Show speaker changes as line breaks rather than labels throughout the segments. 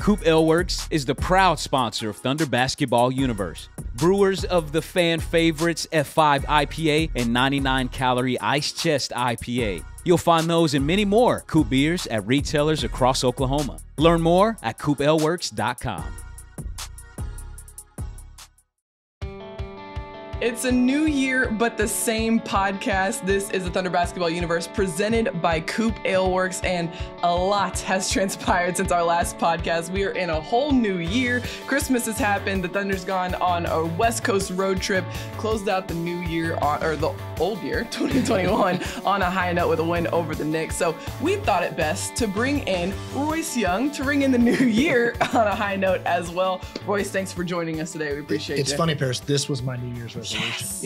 COOP Ale Works is the proud sponsor of Thunder Basketball Universe. Brewers of the fan favorites F5 IPA and 99-calorie Ice Chest IPA. You'll find those and many more COOP beers at retailers across Oklahoma. Learn more at coopaleworks.com.
It's a new year, but the same podcast. This is the Thunder Basketball Universe presented by COOP Ale Works, and a lot has transpired since our last podcast. We are in a whole new year. Christmas has happened. The Thunder's gone on a West Coast road trip, closed out the new year, or the old year, 2021, on a high note with a win over the Knicks. So we thought it best to bring in Royce Young to ring in the new year on a high note as well. Royce, thanks for joining us today. We appreciate it.
It's funny, Paris. This was my New Year's resolution.
Yes.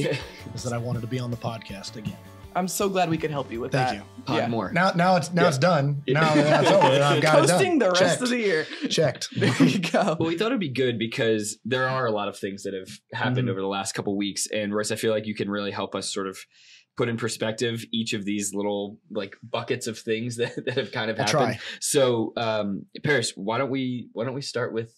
Is that I wanted to be on the podcast again.
I'm so glad we could help you with that.
Thank you.
Yeah.
More.
Now it's done. Now it's over. I've got it done.
Toasting the rest
Checked.
of the year.
Checked.
There you go.
Well, we thought it'd be good because there are a lot of things that have happened over the last couple of weeks. And Royce, I feel like you can really help us sort of put in perspective each of these little like buckets of things that have kind of happened.
Try.
So Paris, why don't we start with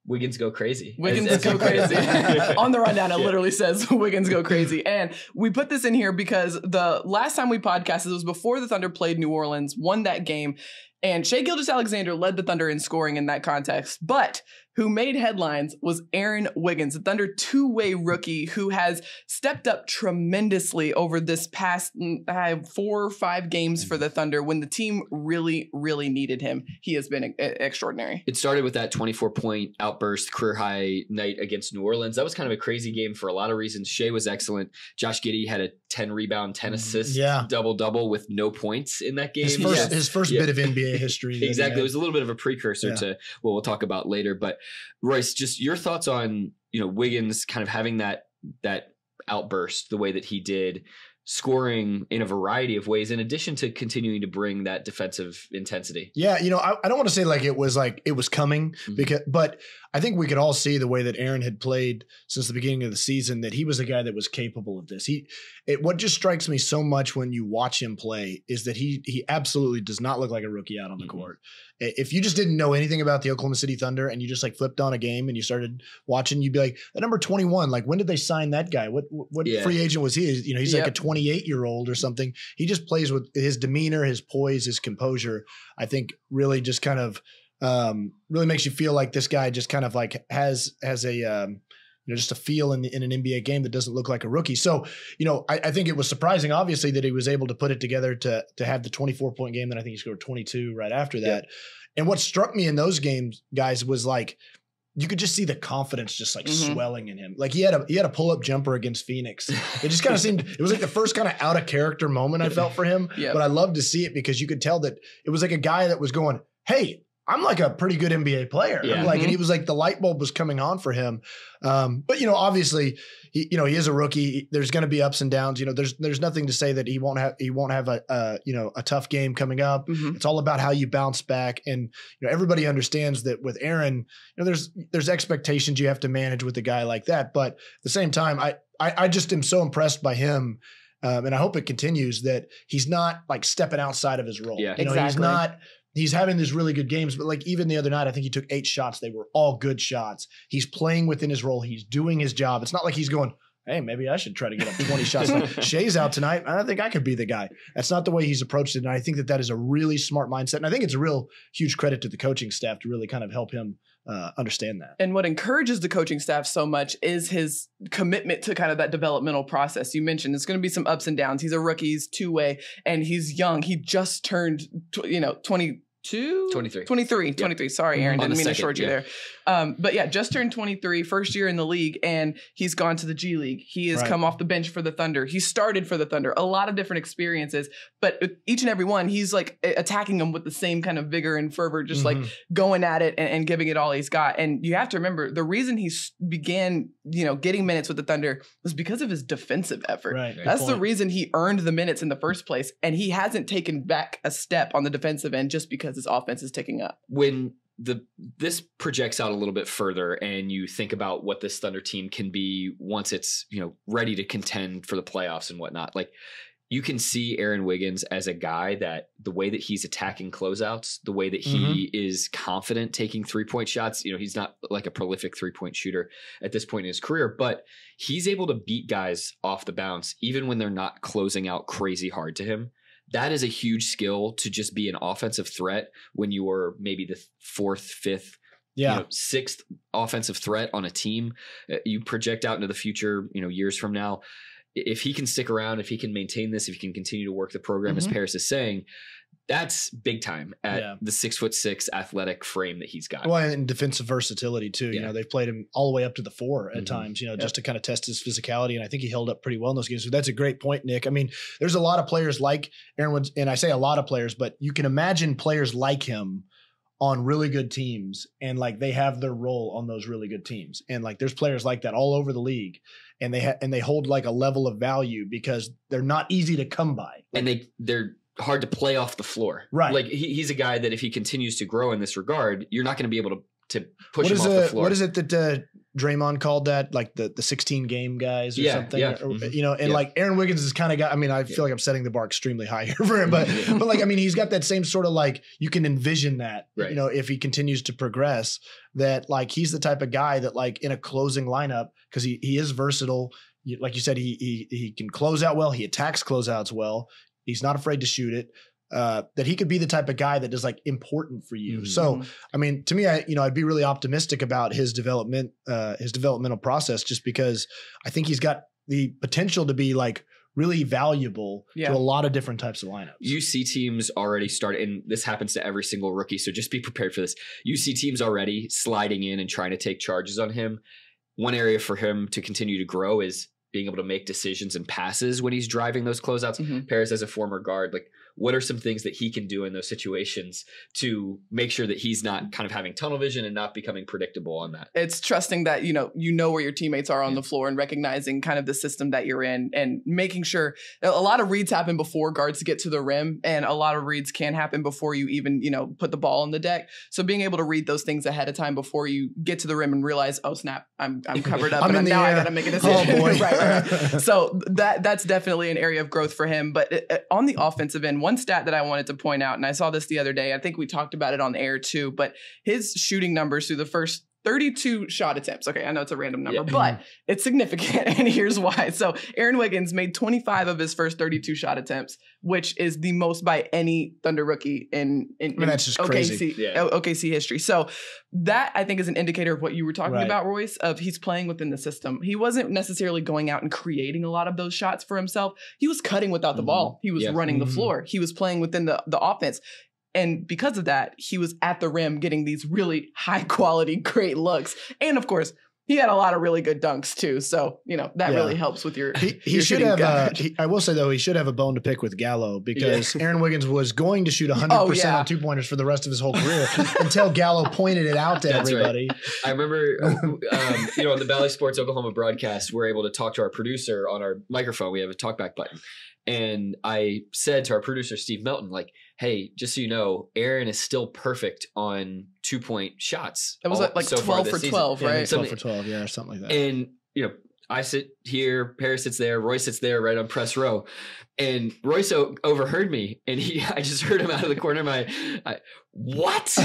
Wiggins go crazy.
Wiggins go crazy. On the rundown, it literally says Wiggins go crazy. And we put this in here because the last time we podcasted, it was before the Thunder played New Orleans, won that game. And Shai Gilgeous-Alexander led the Thunder in scoring in that context. But who made headlines was Aaron Wiggins, the Thunder two-way rookie who has stepped up tremendously over this past 4 or 5 games for the Thunder when the team really, really needed him. He has been extraordinary.
It started with that 24-point outburst, career-high night against New Orleans. That was kind of a crazy game for a lot of reasons. Shai was excellent. Josh Giddey had a 10-rebound, 10-assist, double-double with no points in that game.
His first bit of NBA history.
Exactly. It was a little bit of a precursor to what we'll talk about later. But Royce, just your thoughts on, Wiggins kind of having that outburst the way that he did, scoring in a variety of ways, in addition to continuing to bring that defensive intensity.
Yeah, I don't want to say it was coming, but I think we could all see the way that Aaron had played since the beginning of the season, that he was a guy that was capable of this. What just strikes me so much when you watch him play is that he absolutely does not look like a rookie out on the court. If you just didn't know anything about the Oklahoma City Thunder and you just flipped on a game and you started watching, you'd be like, that number 21, when did they sign that guy? What free agent was he? He's like a 28-year-old or something. He just plays with his demeanor, his poise, his composure. I think really just kind of really makes you feel like this guy just kind of has a just a feel in an NBA game that doesn't look like a rookie. So, I think it was surprising, obviously, that he was able to put it together to have the 24-point game. Then I think he scored 22 right after that. Yep. And what struck me in those games, guys, was you could just see the confidence just swelling in him. He had a pull-up jumper against Phoenix. It just kind of seemed, it was the first kind of out of character moment I felt for him. Yep. But I loved to see it because you could tell that it was a guy that was going, hey, I'm a pretty good NBA player. Yeah. And he was the light bulb was coming on for him. But obviously he is a rookie. There's going to be ups and downs. There's nothing to say that he won't have a tough game coming up. It's all about how you bounce back. And everybody understands that with Aaron, there's expectations you have to manage with a guy like that. But at the same time, I just am so impressed by him. And I hope it continues, that he's not stepping outside of his role. Yeah, exactly. He's having these really good games, but even the other night, I think he took 8 shots. They were all good shots. He's playing within his role. He's doing his job. It's not like he's going, hey, maybe I should try to get up 20 shots. Shai's out tonight. I don't think I could be the guy. That's not the way he's approached it. And I think that is a really smart mindset. And I think it's a real huge credit to the coaching staff to really kind of help him understand that.
And what encourages the coaching staff so much is his commitment to kind of that developmental process. You mentioned there's going to be some ups and downs. He's a rookie, he's two-way, and he's young. He just turned, 23. 23. Sorry, Aaron. Didn't mean to short you there. But yeah, just turned 23, first year in the league, and he's gone to the G League. He has come off the bench for the Thunder. He started for the Thunder. A lot of different experiences, but each and every one, he's attacking them with the same kind of vigor and fervor, just going at it and giving it all he's got. And you have to remember, the reason he began, getting minutes with the Thunder was because of his defensive effort. Right. That's the reason he earned the minutes in the first place. And he hasn't taken back a step on the defensive end just because his offense is ticking up.
When this projects out a little bit further and you think about what this Thunder team can be once it's, ready to contend for the playoffs and whatnot, you can see Aaron Wiggins as a guy that the way that he's attacking closeouts, the way that he is confident taking 3-point shots, he's not like a prolific 3-point shooter at this point in his career, but he's able to beat guys off the bounce, even when they're not closing out crazy hard to him. That is a huge skill to just be an offensive threat when you are maybe the 4th, 5th, 6th offensive threat on a team. You project out into the future, years from now. If he can stick around, if he can maintain this, if he can continue to work the program, as Paris is saying, that's big time at the 6'6" athletic frame that he's got.
Well, and defensive versatility too. They've played him all the way up to the 4 at times, just to kind of test his physicality. And I think he held up pretty well in those games. So that's a great point, Nick. I mean, there's a lot of players like Aaron Woods, and I say a lot of players, but you can imagine players like him on really good teams, and like they have their role on those really good teams. And like there's players like that all over the league, and they hold like a level of value because they're not easy to come by.
And they're hard to play off the floor.
Right.
Like he's a guy that if he continues to grow in this regard, you're not going to be able to push him off the floor.
What is it that Draymond called that? Like the 16 game guys or something?
Yeah.
Or, like Aaron Wiggins is kind of got, I mean, I feel like I'm setting the bar extremely high here for him, but like, I mean, he's got that same sort of like, you can envision that, if he continues to progress, that like, he's the type of guy that like in a closing lineup, cause he is versatile. Like you said, he can close out well. He attacks closeouts well. He's not afraid to shoot it. That he could be the type of guy that is like important for you. So, I mean, to me, I'd be really optimistic about his developmental process, just because I think he's got the potential to be like really valuable to a lot of different types of lineups.
You see teams already start, and this happens to every single rookie, so just be prepared for this. You see teams already sliding in and trying to take charges on him. One area for him to continue to grow is being able to make decisions and passes when he's driving those closeouts. Paris, as a former guard, like what are some things that he can do in those situations to make sure that he's not kind of having tunnel vision and not becoming predictable on that?
It's trusting that, you know where your teammates are on the floor and recognizing kind of the system that you're in and making sure a lot of reads happen before guards get to the rim, and a lot of reads can happen before you even, put the ball on the deck. So being able to read those things ahead of time before you get to the rim and realize, oh snap, I'm covered up and now I got to make a decision.
Oh boy.
right. So that's definitely an area of growth for him. But on the offensive end, one stat that I wanted to point out, and I saw this the other day, I think we talked about it on the air too, but his shooting numbers through the first 32 shot attempts. Okay, I know it's a random number, but it's significant, and here's why. So Aaron Wiggins made 25 of his first 32 shot attempts, which is the most by any Thunder rookie in
that's just crazy.
OKC history. So that, I think, is an indicator of what you were talking about, Royce, of he's playing within the system. He wasn't necessarily going out and creating a lot of those shots for himself. He was cutting without the ball. He was running the floor. He was playing within the offense. And because of that, he was at the rim getting these really high quality, great looks. And of course, he had a lot of really good dunks too. So, that really helps with your
He should have, I will say though, he should have a bone to pick with Gallo, because Aaron Wiggins was going to shoot 100% on 2-pointers for the rest of his whole career until Gallo pointed it out to everybody.
Right. I remember, on the Valley Sports Oklahoma broadcast, we're able to talk to our producer on our microphone. We have a talkback button. And I said to our producer, Steve Melton, like, hey, just so you know, Aaron is still perfect on 2-point shots.
That was like
so
12 for 12, right?
12 for 12, or something like that.
And, I sit here, Paris sits there, Royce sits there right on press row. And Royce overheard me, and I just heard him out of the corner of my eye. What?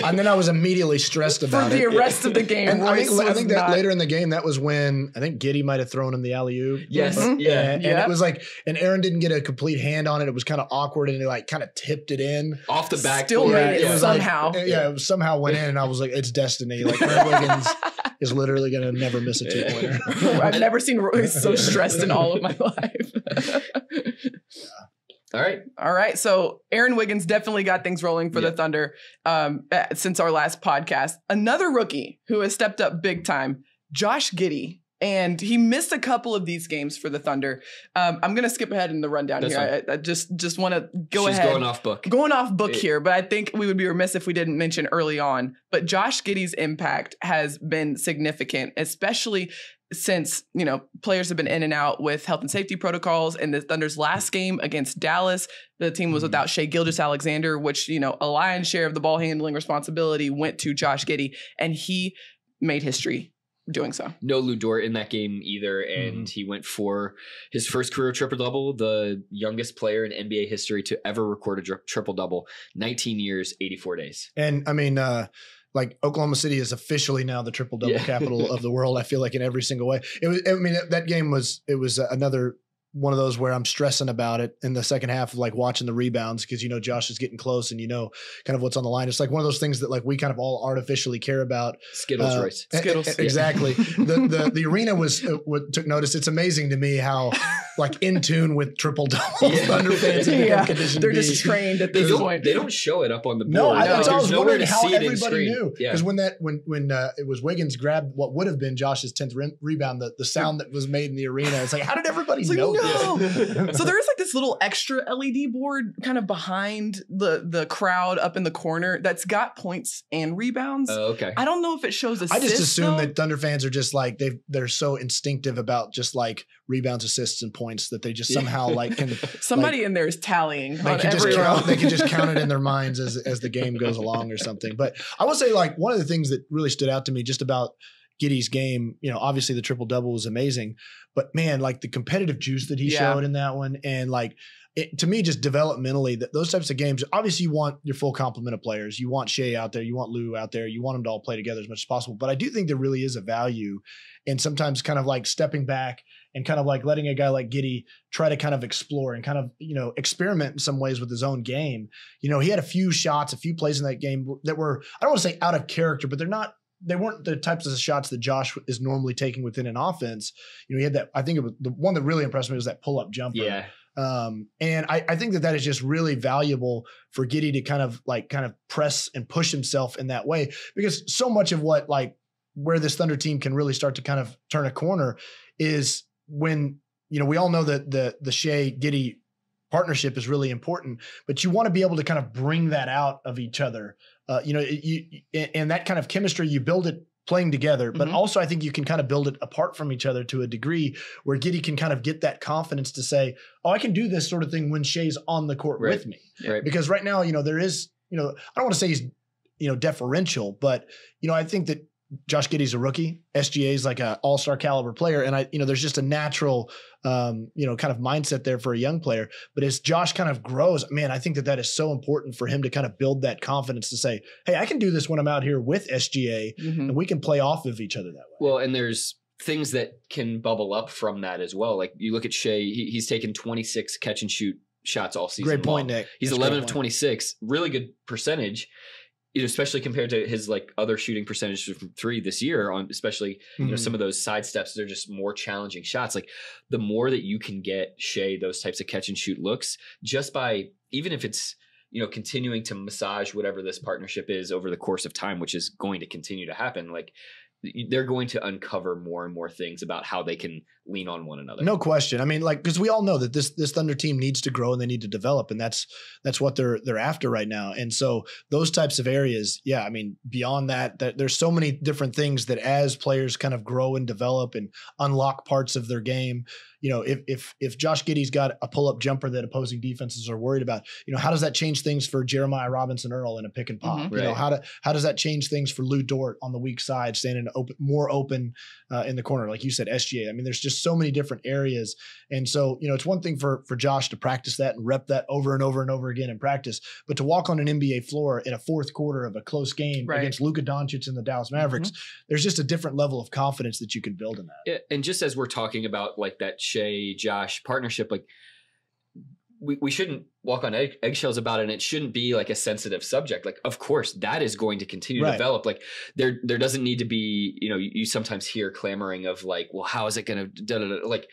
And then I was immediately stressed about
it. For the rest of the game,
and
Royce
I think that later in the game, that was when I think Giddey might have thrown him the alley-oop.
Yes.
And it was like, and Aaron didn't get a complete hand on it. It was kind of awkward, and he like kind of tipped it in.
Off the back.
Still made it somehow.
Like, it somehow went in, and I was like, it's destiny. Like, Aaron Wiggins is literally going to never miss a 2-pointer.
I've never seen Royce so stressed in all of my life. All right. So Aaron Wiggins definitely got things rolling for the Thunder since our last podcast. Another rookie who has stepped up big time, Josh Giddey. And he missed a couple of these games for the Thunder. I'm going to skip ahead in the rundown here. I just want to go ahead.
She's going off book.
Going off book here, but I think we would be remiss if we didn't mention early on. But Josh Giddey's impact has been significant, especially since, players have been in and out with health and safety protocols. And the Thunder's last game against Dallas, the team was without Shai Gilgeous-Alexander, which, a lion's share of the ball handling responsibility went to Josh Giddey. And he made history. doing so.
No Lou Dort in that game either, and he went for his first career triple-double, the youngest player in NBA history to ever record a triple-double, 19 years, 84 days.
And I mean, like Oklahoma City is officially now the triple-double capital of the world. I feel like in every single way. That game was another one of those where I'm stressing about it in the second half of like watching the rebounds because, Josh is getting close and kind of what's on the line. It's like one of those things that like we kind of all artificially care about.
Skittles, Royce.
Skittles.
Exactly. The arena took notice. It's amazing to me how like in tune with triple doubles Thunder fans
they're just trained at this point.
They don't show it up on the board.
No, I was wondering how
everybody
everybody knew. Because when it was Wiggins grabbed what would have been Josh's 10th rebound, the sound that was made in the arena, it's like, how did everybody know?
So there's like this little extra LED board kind of behind the crowd up in the corner that's got points and rebounds.
Oh, okay.
I don't know if it shows assists.
I just assume that Thunder fans are just like they're so instinctive about just like rebounds, assists, and points that they just somehow like can.
Somebody in there is tallying.
They can just count it in their minds as the game goes along or something. But I will say like one of the things that really stood out to me just about Giddey's game, obviously the triple double was amazing, but man, like the competitive juice that he showed in that one, and like to me, just developmentally, those types of games, obviously you want your full complement of players. You want Shea out there, you want Lou out there, you want them to all play together as much as possible. But I do think there really is a value in sometimes kind of like stepping back and kind of like letting a guy like Giddey try to kind of explore and kind of, experiment in some ways with his own game. He had a few shots, a few plays in that game that were, I don't want to say out of character, but they weren't the types of shots that Josh is normally taking within an offense. He had that, I think it was the one that really impressed me was that pull-up jumper.
Yeah.
And I think that is just really valuable for Giddey to kind of press and push himself in that way, because so much of where this Thunder team can really start to kind of turn a corner is when, we all know that the Shea Giddey partnership is really important, but you want to be able to kind of bring that out of each other. And that kind of chemistry, you build it playing together, but also I think you can kind of build it apart from each other to a degree where Giddey can kind of get that confidence to say, oh, I can do this sort of thing when Shea's on the court with me. Right. Because right now, there is, I don't want to say he's, deferential, but, I think that Josh Giddey's a rookie. SGA is like an all-star caliber player. And there's just a natural, kind of mindset there for a young player. But as Josh kind of grows, man, I think that is so important for him to kind of build that confidence to say, hey, I can do this when I'm out here with SGA and we can play off of each other that way.
Well, and there's things that can bubble up from that as well. Like you look at Shea, he's taken 26 catch and shoot shots all season.
Great point, Nick.
He's 11 of 26, really good percentage. Especially compared to his other shooting percentage from three this year, on especially some of those side steps, they're just more challenging shots. Like the more that you can get Shea those types of catch and shoot looks, just by even if it's continuing to massage whatever this partnership is over the course of time, which is going to continue to happen. Like they're going to uncover more and more things about how they can lean on one another.
No question. I mean, because we all know that this Thunder team needs to grow and they need to develop, and that's what they're after right now. And so those types of areas, I mean, beyond that there's so many different things that as players kind of grow and develop and unlock parts of their game, if Josh Giddey's got a pull-up jumper that opposing defenses are worried about, how does that change things for Jeremiah Robinson Earl in a pick and pop?
Right.
How does that change things for Lou Dort on the weak side, standing more open in the corner, like you said, SGA? I mean, there's just so many different areas, and so it's one thing for Josh to practice that and rep that over and over and over again in practice, but to walk on an NBA floor in a fourth quarter of a close game against Luka Doncic and the Dallas Mavericks, there's just a different level of confidence that you can build in that.
Yeah, and just as we're talking about like that Shea Josh partnership, like we shouldn't walk on eggshells about it, and it shouldn't be like a sensitive subject. Like, of course, that is going to continue to develop. Like there doesn't need to be, you sometimes hear clamoring of like, well, how is it going to like,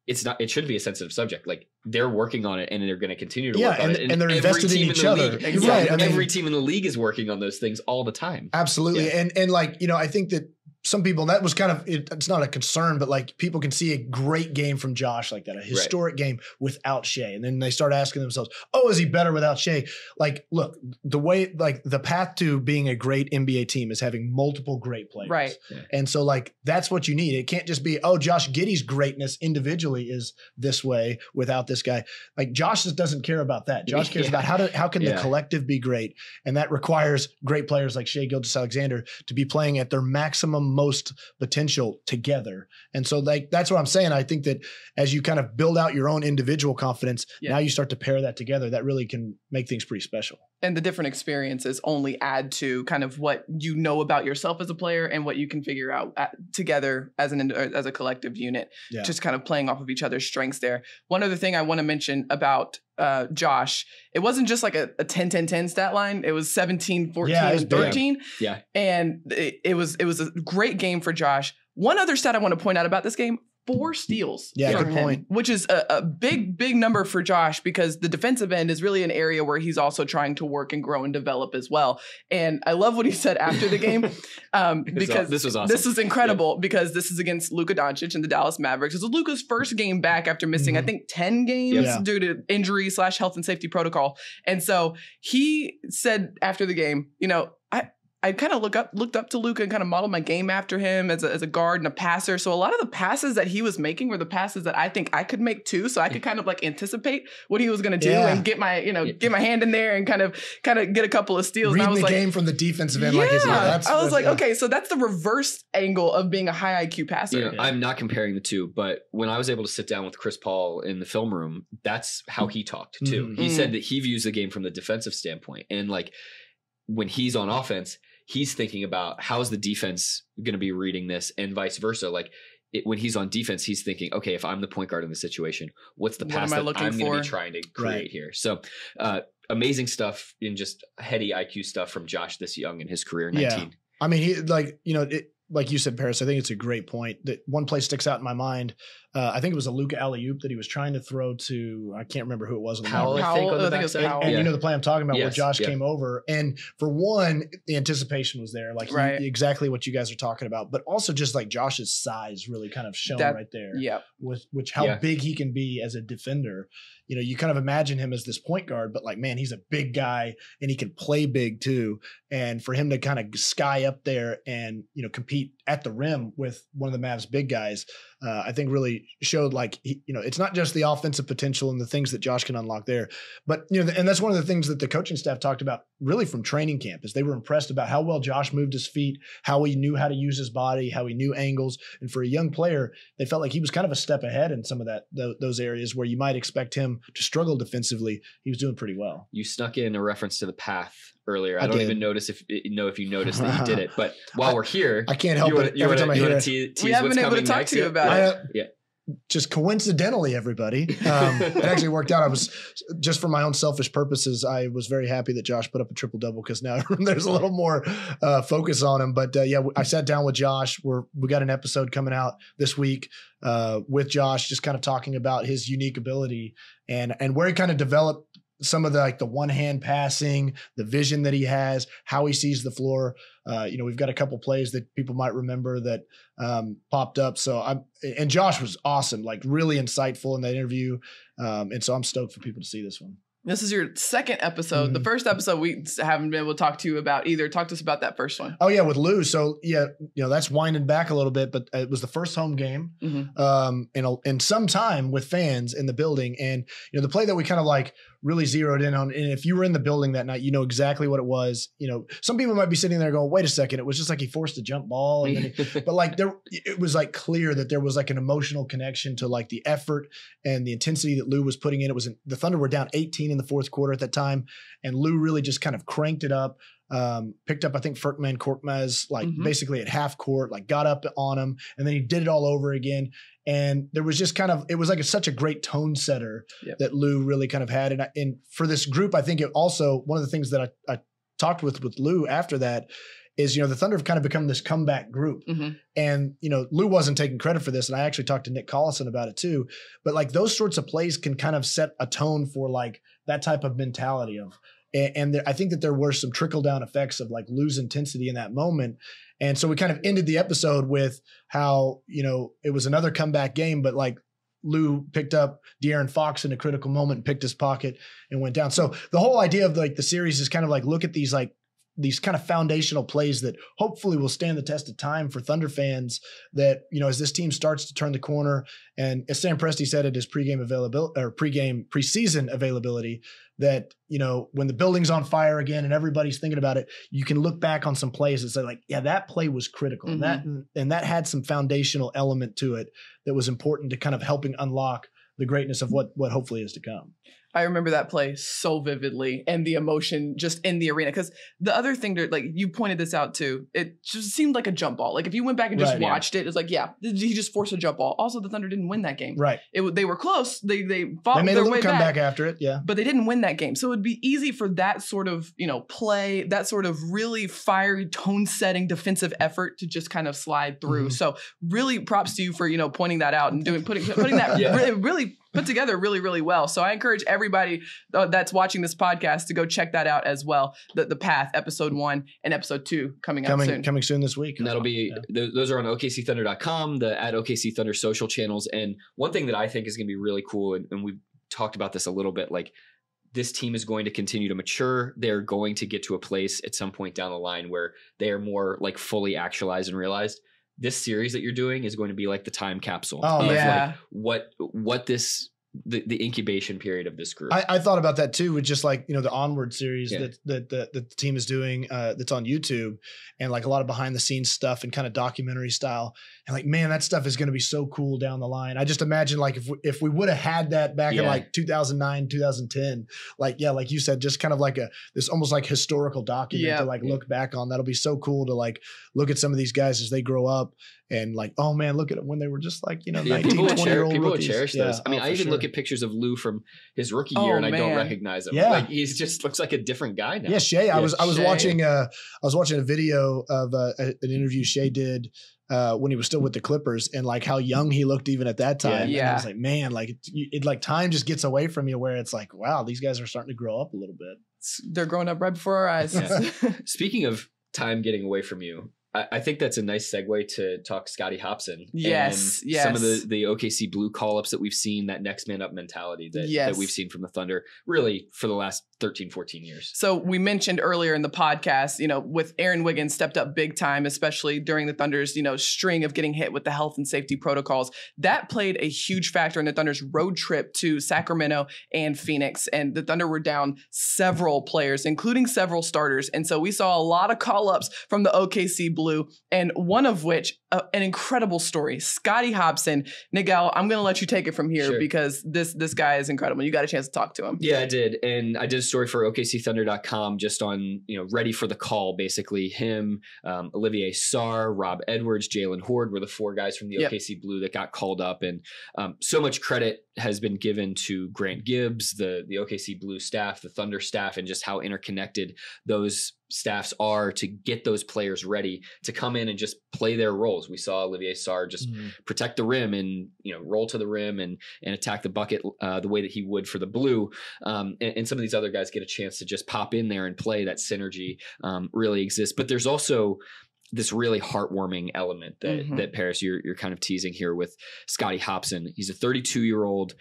it's not, it shouldn't be a sensitive subject. Like they're working on it and they're going to continue to work on it.
And they're invested in each other.
Right. I mean, every team in the league is working on those things all the time.
Absolutely. Yeah. And like, I think that some people, that was kind of, it's not a concern, but like people can see a great game from Josh like that, a historic game without Shea. And then they start asking themselves, oh, is he better without Shea? Like, look, the way, like the path to being a great NBA team is having multiple great players.
Right.
Yeah. And so like, that's what you need. It can't just be, oh, Josh Giddey's greatness individually is this way without this guy. Like Josh just doesn't care about that. Josh cares about how can the collective be great? And that requires great players like Shea Gilgeous-Alexander to be playing at their maximum most potential together. And so like, that's what I'm saying. I think that as you kind of build out your own individual confidence, now you start to pair that together. That really can make things pretty special.
And the different experiences only add to kind of what you know about yourself as a player and what you can figure out together as a collective unit, just kind of playing off of each other's strengths there. One other thing I want to mention about Josh, it wasn't just like a 10-10-10 stat line. It was 17, 14, and 13.
Yeah.
And it was a great game for Josh. One other stat I want to point out about this game, 4 steals.
Yeah, good point.
Which is a big number for Josh, because the defensive end is really an area where he's also trying to work and grow and develop as well. And I love what he said after the game, because
this was awesome.
This is incredible because this is against Luka Doncic and the Dallas Mavericks. This is Luka's first game back after missing, I think, 10 games due to injury / health and safety protocol. And so he said after the game, you know, I kind of looked up to Luka and kind of modeled my game after him as a guard and a passer. So a lot of the passes that he was making were the passes that I think I could make too. So I could kind of like anticipate what he was going to do and get my hand in there and kind of get a couple of steals.
Reading
and I was
the
like,
game from the defensive end.
I was like, okay, so that's the reverse angle of being a high IQ passer.
You know, I'm not comparing the two, but when I was able to sit down with Chris Paul in the film room, that's how he talked too. He said that he views the game from the defensive standpoint, and like when he's on offense, he's thinking about how is the defense going to be reading this, and vice versa. Like when he's on defense, he's thinking, okay, if I'm the point guard in the situation, what's the pass that I'm going to be trying to create here? So amazing stuff in just heady IQ stuff from Josh this young in his career, 19.
Yeah. I mean, he like you said, Paris, I think it's a great point. That one play sticks out in my mind. I think it was a Luka alley-oop that he was trying to throw to, I can't remember who it was.
Powell, I think it was Powell.
And you know the play I'm talking about where Josh came over. And for one, the anticipation was there. Like exactly what you guys are talking about. But also just like Josh's size really kind of shown right there. Yeah. With how big he can be as a defender. You know, you kind of imagine him as this point guard, but like, man, he's a big guy and he can play big too. And for him to kind of sky up there and, you know, compete at the rim with one of the Mavs big guys, I think really showed like, it's not just the offensive potential and the things that Josh can unlock there, but, you know, and that's one of the things that the coaching staff talked about really from training camp is they were impressed about how well Josh moved his feet, how he knew how to use his body, how he knew angles. And for a young player, they felt like he was kind of a step ahead in some of those areas where you might expect him to struggle defensively. He was doing pretty well.
You snuck in a reference to the path earlier. I don't even notice if you noticed that you did it, but while we're here,
I can't help it. Every time I hear it,
we haven't been able to talk to you about
it. Just coincidentally, everybody, it actually worked out. I was just for my own selfish purposes. I was very happy that Josh put up a triple double because now there's a little more focus on him. But I sat down with Josh. We got an episode coming out this week with Josh, just kind of talking about his unique ability and where he kind of developed some of the one hand passing, the vision that he has, how he sees the floor. We've got a couple plays that people might remember that popped up. And Josh was awesome, like really insightful in that interview. And so I'm stoked for people to see this one.
This is your second episode. The first episode we haven't been able to talk to you about either. Talk to us about that first one.
Oh yeah, with Lou. So that's winding back a little bit, but it was the first home game in some time with fans in the building. And the play that we kind of like really zeroed in on. And if you were in the building that night, you know exactly what it was. Some people might be sitting there going, wait a second, it was just like he forced a jump ball. And then but like it was like clear that there was like an emotional connection to like the effort and the intensity that Lou was putting in. The Thunder were down 18 in the fourth quarter at that time. And Lou really just kind of cranked it up. Picked up, I think, Furkman Korkmaz, basically at half court, got up on him, and then he did it all over again. And there was just it was like such a great tone setter that Lou really kind of had. And for this group, I think it also, one of the things that I talked with Lou after that is, the Thunder have kind of become this comeback group. And, Lou wasn't taking credit for this. And I actually talked to Nick Collison about it too. But those sorts of plays can kind of set a tone for that type of mentality of, and I think that there were some trickle down effects of Lou's intensity in that moment. And so we kind of ended the episode with how, it was another comeback game, but Lou picked up De'Aaron Fox in a critical moment and picked his pocket and went down. So the whole idea of the series is kind of look at these these kind of foundational plays that hopefully will stand the test of time for Thunder fans, that, you know, as this team starts to turn the corner, and as Sam Presti said at his preseason availability, that, you know, when the building's on fire again and everybody's thinking about it, you can look back on some plays and say, like, yeah, that play was critical.
Mm-hmm.
And that had some foundational element to it that was important to kind of helping unlock the greatness of what hopefully is to come.
I remember that play so vividly, and the emotion just in the arena. Because the other thing, like you pointed this out too, it just seemed like a jump ball. Like if you went back and just watched it, it's like, yeah, he just forced a jump ball. Also, the Thunder didn't win that game.
Right.
They were close. They fought
they made
their
a little
way
comeback
back
after it, yeah.
But they didn't win that game. So it'd be easy for that sort of, you know, play, that sort of really fiery, tone-setting defensive effort to just kind of slide through.
Mm-hmm.
So really props to you for, you know, pointing that out and putting that really put together really, really well. So I encourage everybody that's watching this podcast to go check that out as well. The Path, episode 1 and episode 2 coming soon
this week.
And that'll be, those are on OKCThunder.com, the at OKC Thunder social channels. And one thing that I think is going to be really cool, and we've talked about this a little bit, like this team is going to continue to mature. They're going to get to a place at some point down the line where they are more like fully actualized and realized. This series that you're doing is going to be like the time capsule of like what this the incubation period of this group.
I thought about that too, with just like, you know, the Onward series that the team is doing that's on YouTube, and like a lot of behind the scenes stuff and kind of documentary style. And like, man, that stuff is going to be so cool down the line. I just imagine like if we would have had that back in like 2009, 2010, like you said, just kind of like this almost like historical document to like look back on. That'll be so cool to like look at some of these guys as they grow up. And like, oh man, look at it when they were just like, you know, 19, 20-year-old
people
rookies.
Would cherish those. I mean, I even look at pictures of Lou from his rookie year, and I don't recognize him.
Yeah,
like he's just looks like a different guy now.
Yeah, Shea. I was watching a video of an interview Shea did when he was still with the Clippers, and like how young he looked even at that time.
Yeah.
And I was like, man, like it like time just gets away from you, where it's like, wow, these guys are starting to grow up a little bit.
They're growing up right before our eyes.
Yeah. Speaking of time getting away from you, I think that's a nice segue to talk Scottie Hopson.
Yes.
Some of the OKC Blue call-ups that we've seen, that next man up mentality that we've seen from the Thunder really for the last 13, 14 years.
So we mentioned earlier in the podcast, you know, with Aaron Wiggins stepped up big time, especially during the Thunder's, you know, string of getting hit with the health and safety protocols. That played a huge factor in the Thunder's road trip to Sacramento and Phoenix. And the Thunder were down several players, including several starters. And so we saw a lot of call-ups from the OKC Blue, and one of which, an incredible story, Scottie Hopson. Nigel, I'm going to let you take it from here because this guy is incredible. You got a chance to talk to him.
Yeah, I did. And I did a story for OKCThunder.com just on, you know, ready for the call, basically. Him, Olivier Sarr, Rob Edwards, Jalen Horde were the 4 guys from the OKC Blue that got called up. And so much credit has been given to Grant Gibbs, the OKC Blue staff, the Thunder staff, and just how interconnected those staffs are to get those players ready to come in and just play their roles. We saw Olivier Sarr just protect the rim and, you know, roll to the rim and attack the bucket the way that he would for the Blue. And some of these other guys get a chance to just pop in there and play. That synergy really exists. But there's also this really heartwarming element that Paris, you're kind of teasing here with Scottie Hopson. He's a 32-year-old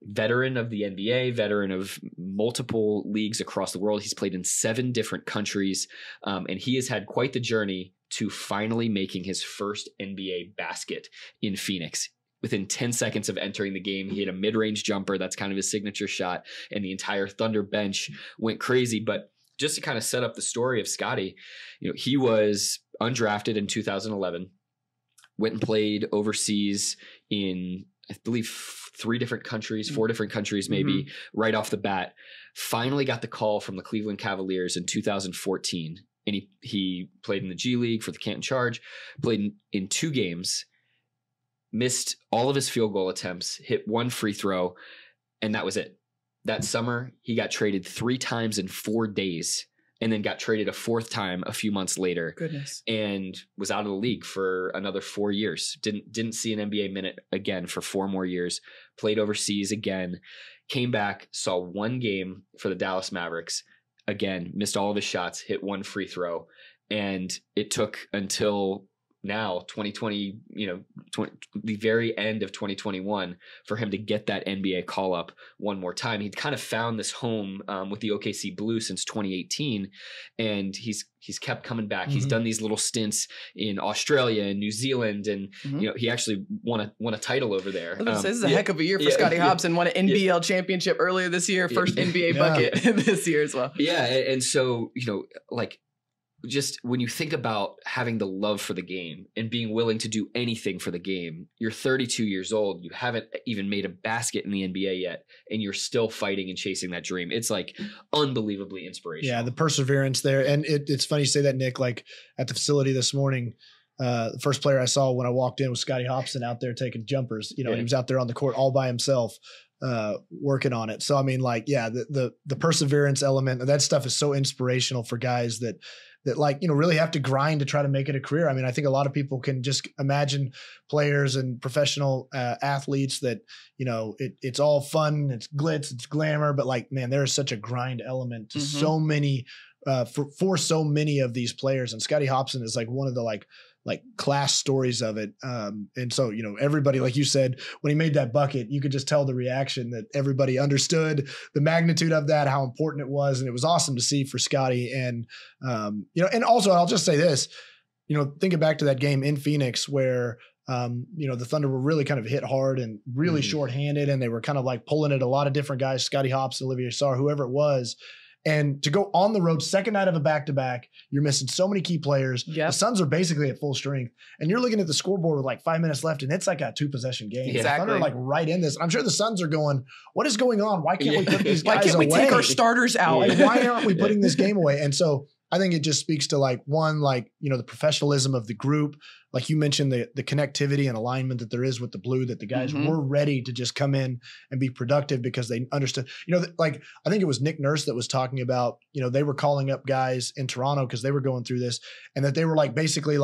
veteran of the NBA, veteran of multiple leagues across the world. He's played in 7 different countries, and he has had quite the journey to finally making his first NBA basket in Phoenix. Within 10 seconds of entering the game, he hit a mid-range jumper. That's kind of his signature shot, and the entire Thunder bench went crazy. But just to kind of set up the story of Scottie, you know, he was undrafted in 2011, went and played overseas in, I believe, 4 different countries, maybe, right off the bat. Finally got the call from the Cleveland Cavaliers in 2014. And he played in the G League for the Canton Charge, played in 2 games, missed all of his field goal attempts, hit 1 free throw, and that was it. That summer, he got traded 3 times in 4 days, and then got traded a 4th time a few months later.
Goodness. And
was out of the league for another 4 years. Didn't see an NBA minute again for 4 more years. Played overseas again. Came back, saw 1 game for the Dallas Mavericks. Again, missed all of his shots, hit 1 free throw. And it took until now 2020, the very end of 2021 for him to get that NBA call up one more time. He'd kind of found this home with the OKC Blue since 2018, and he's kept coming back. He's done these little stints in Australia and New Zealand, and he actually won a title over there.
This is a heck of a year for Scottie Hobson. Won an NBL championship earlier this year, first NBA bucket this year as well.
Yeah, and so just when you think about having the love for the game and being willing to do anything for the game, you're 32 years old, you haven't even made a basket in the NBA yet, and you're still fighting and chasing that dream. It's like unbelievably inspirational.
Yeah, the perseverance there. And it's funny you say that, Nick. Like at the facility this morning, the first player I saw when I walked in was Scottie Hobson out there taking jumpers. He was out there on the court all by himself, working on it. So I mean, like, yeah, the perseverance element, that stuff is so inspirational for guys that really have to grind to try to make it a career. I mean, I think a lot of people can just imagine players and professional athletes that, it's all fun, it's glitz, it's glamour, but like, man, there is such a grind element to so many, for so many of these players. And Scottie Hobson is like one of the like class stories of it. And so, everybody, like you said, when he made that bucket, you could just tell the reaction that everybody understood the magnitude of that, how important it was. And it was awesome to see for Scottie. And, and also I'll just say this, thinking back to that game in Phoenix where, the Thunder were really kind of hit hard and really shorthanded, and they were kind of like pulling at a lot of different guys, Scottie Hobson, Olivier Sarr, whoever it was. And to go on the road, second night of a back-to-back, you're missing so many key players. Yep. The Suns are basically at full strength. And you're looking at the scoreboard with like 5 minutes left, and it's like a 2-possession game.
Exactly.
The Thunder are like right in this. I'm sure the Suns are going, what is going on? Why can't we put these guys away?
Why can't we take our starters out?
Like, why aren't we putting this game away? And so I think it just speaks to the professionalism of the group. Like you mentioned, the connectivity and alignment that there is with the Blue, that the guys were ready to just come in and be productive because they understood, I think it was Nick Nurse that was talking about, they were calling up guys in Toronto because they were going through this, and that they were basically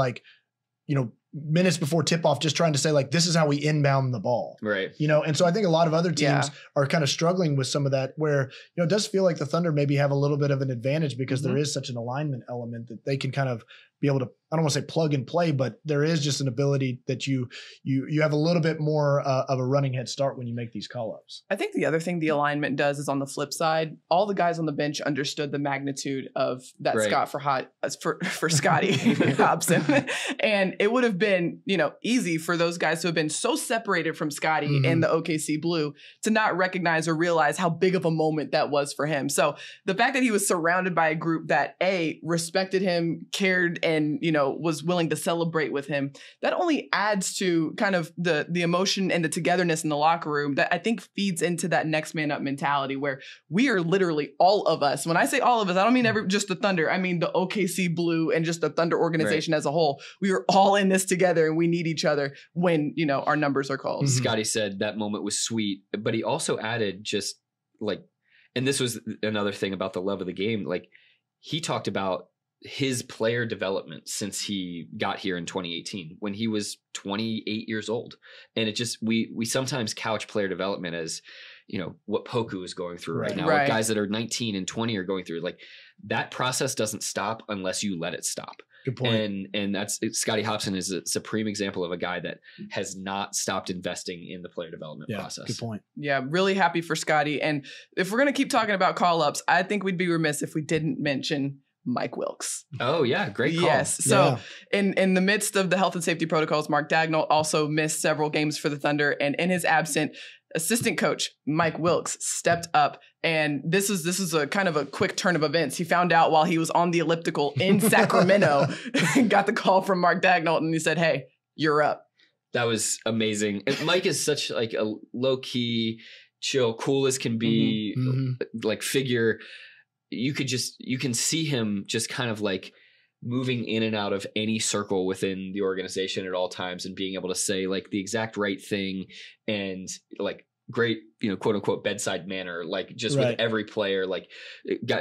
minutes before tip-off just trying to say this is how we inbound the ball.
Right.
And so I think a lot of other teams are kind of struggling with some of that where, it does feel like the Thunder maybe have a little bit of an advantage because there is such an alignment element that they can kind of be able to, I don't want to say plug and play, but there is just an ability that you have a little bit more of a running head start when you make these call-ups.
I think the other thing the alignment does is on the flip side, all the guys on the bench understood the magnitude of that for Scottie Hobson. And it would have been, easy for those guys to have been so separated from Scottie and the OKC Blue to not recognize or realize how big of a moment that was for him. So the fact that he was surrounded by a group that respected him, cared, and was willing to celebrate with him, that only adds to kind of the emotion and the togetherness in the locker room that I think feeds into that next man up mentality where we are literally all of us. When I say all of us, I don't mean just the Thunder. I mean the OKC Blue and just the Thunder organization as a whole. We are all in this together and we need each other when our numbers are called.
Scottie said that moment was sweet, but he also added just and this was another thing about the love of the game. He talked about his player development since he got here in 2018 when he was 28 years old. And it just, we sometimes couch player development as, what Poku is going through right now, or guys that are 19 and 20 are going through. That process doesn't stop unless you let it stop.
Good point.
And that's Scottie Hobson is a supreme example of a guy that has not stopped investing in the player development process.
Good point.
Yeah, really happy for Scottie. And if we're going to keep talking about call-ups, I think we'd be remiss if we didn't mention Mike Wilkes.
Oh yeah, great call.
Yes. So in the midst of the health and safety protocols, Mark Dagnall also missed several games for the Thunder, and in his absence, assistant coach Mike Wilkes stepped up. And this is a kind of a quick turn of events. He found out while he was on the elliptical in Sacramento, got the call from Mark Dagnall, and he said, "Hey, you're up."
That was amazing. And Mike is such a low key, chill, cool as can be, figure. You can see him just kind of moving in and out of any circle within the organization at all times and being able to say the exact right thing and great, quote unquote bedside manner, with every player.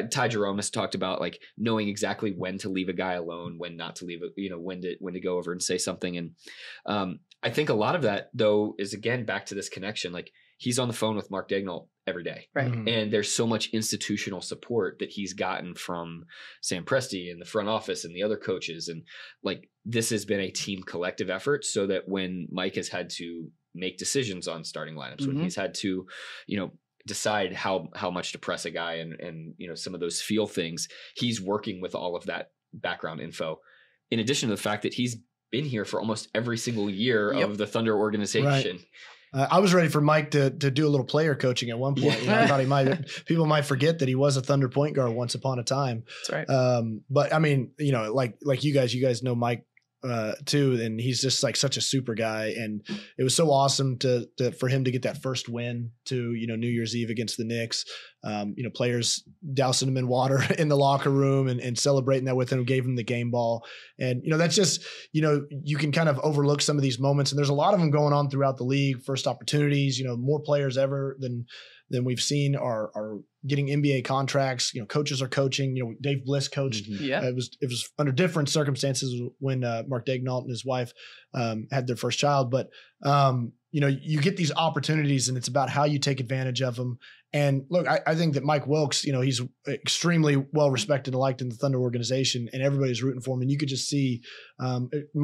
Ty Jerome has talked about knowing exactly when to leave a guy alone, when not to leave when to go over and say something. And I think a lot of that though is again back to this connection. he's on the phone with Mark Daigneault every day.
Right.
And there's so much institutional support that he's gotten from Sam Presti and the front office and the other coaches. And like, this has been a team collective effort, so that when Mike has had to make decisions on starting lineups, when he's had to, decide how much to press a guy and some of those feel things, he's working with all of that background info. In addition to the fact that he's been here for almost every single year of the Thunder organization.
Right. I was ready for Mike to do a little player coaching at one point. I thought people might forget that he was a Thunder point guard once upon a time.
That's right.
But I mean, like you guys know Mike too, and he's just like such a super guy, and it was so awesome for him to get that first win to New Year's Eve against the Knicks. Players dousing him in water in the locker room and celebrating that with him, gave him the game ball, and that's just you can kind of overlook some of these moments, and there's a lot of them going on throughout the league. First opportunities, more players ever than we've seen are getting NBA contracts. Coaches are coaching. Dave Bliss coached. It was under different circumstances when Mark Daigneault and his wife had their first child. But you get these opportunities, and it's about how you take advantage of them. And look, I think that Mike Wilkes, he's extremely well respected and liked in the Thunder organization, and everybody's rooting for him. And you could just see,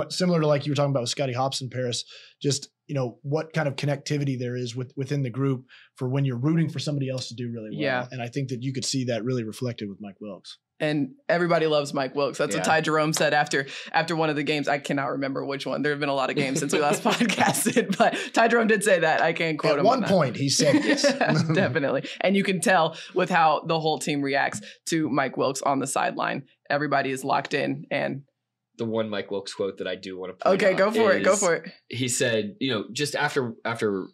similar to like you were talking about with Scotty Hobson, Paris, just what kind of connectivity there is within the group for when you're rooting for somebody else to do really well.
Yeah.
And I think that you could see that really reflected with Mike Wilkes.
And everybody loves Mike Wilkes. That's what Ty Jerome said after one of the games. I cannot remember which one. There have been a lot of games since we last podcasted, but Ty Jerome did say that. I can't quote him. At
one point, he said this.
Definitely. And you can tell with how the whole team reacts to Mike Wilkes on the sideline. Everybody is locked in. And
the one Mike Wilkes quote that I do want to point out.
Go for it.
He said, just after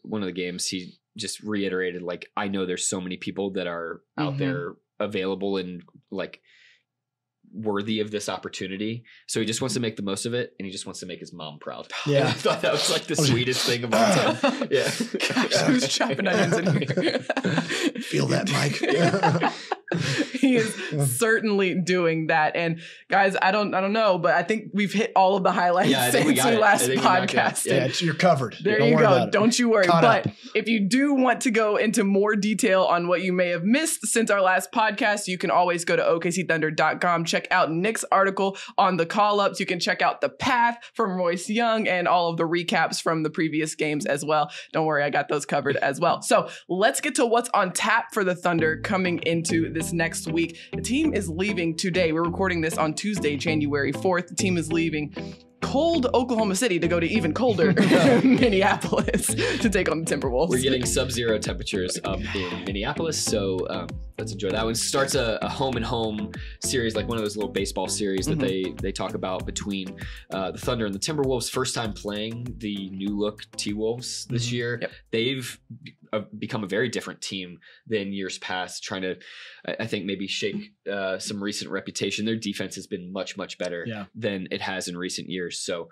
one of the games, he just reiterated, like, I know there's so many people that are out there available and like worthy of this opportunity. So he just wants to make the most of it, and he just wants to make his mom proud.
Yeah.
I thought that was like the sweetest thing of all time. Yeah.
Gosh, who's chopping onions in here?
Feel that, Mike.
He is certainly doing that. And guys, I don't know, but I think we've hit all of the highlights since we last podcasted.
Yeah, you're covered.
There you go. Don't you worry. But if you do want to go into more detail on what you may have missed since our last podcast, you can always go to OKCThunder.com. Check out Nick's article on the call-ups. You can check out the path from Royce Young and all of the recaps from the previous games as well. Don't worry, I got those covered as well. So let's get to what's on tap for the Thunder coming into this next week. The team is leaving today. We're recording this on Tuesday, January 4th. The team is leaving cold Oklahoma City to go to even colder Minneapolis to take on the Timberwolves.
We're getting sub-zero temperatures up in Minneapolis, so let's enjoy that one. Starts a home-and-home series, like one of those little baseball series that they talk about between the Thunder and the Timberwolves. First time playing the new-look T-Wolves this year.
Yep.
They've become a very different team than years past, trying to, I think, maybe shake some recent reputation. Their defense has been much, much better than it has in recent years. So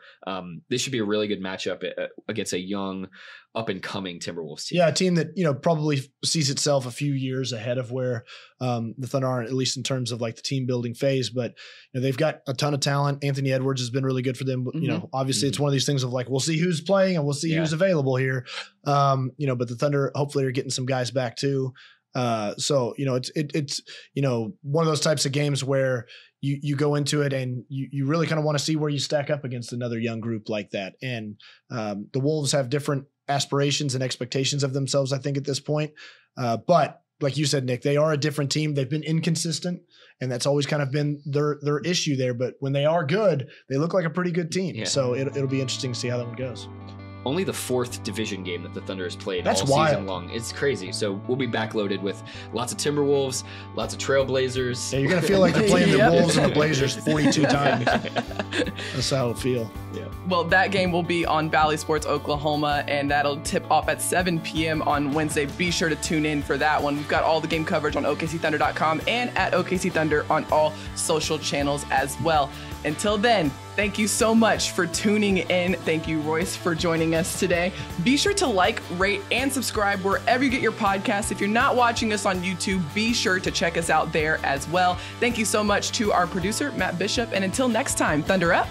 this should be a really good matchup against a young, up-and-coming Timberwolves team.
Yeah, a team that, probably sees itself a few years ahead of where the Thunder are, at least in terms of like the team-building phase. But they've got a ton of talent. Anthony Edwards has been really good for them. Obviously it's one of these things of like, we'll see who's playing and we'll see who's available here. But the Thunder hopefully are getting some guys back too. So it's one of those types of games where you go into it and you really kind of want to see where you stack up against another young group like that. And the Wolves have different aspirations and expectations of themselves, I think, at this point. But like you said, Nick, they are a different team. They've been inconsistent, and that's always kind of been their issue there. But when they are good, they look like a pretty good team. Yeah. So it'll be interesting to see how that one goes.
Only the 4th division game that the Thunder has played all
wild.
Season long. It's crazy. So we'll be backloaded with lots of Timberwolves, lots of Trailblazers.
Yeah, you're going to feel like they're playing the Wolves and the Blazers 42 times. That's how it'll feel.
Yeah.
Well, that game will be on Valley Sports Oklahoma, and that'll tip off at 7 p.m. on Wednesday. Be sure to tune in for that one. We've got all the game coverage on OKCThunder.com and at OKC Thunder on all social channels as well. Until then, thank you so much for tuning in. Thank you, Royce, for joining us today. Be sure to like, rate, and subscribe wherever you get your podcasts. If you're not watching us on YouTube, be sure to check us out there as well. Thank you so much to our producer, Matt Bishop. And until next time, Thunder up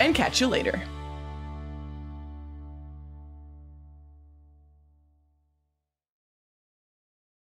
and catch you later.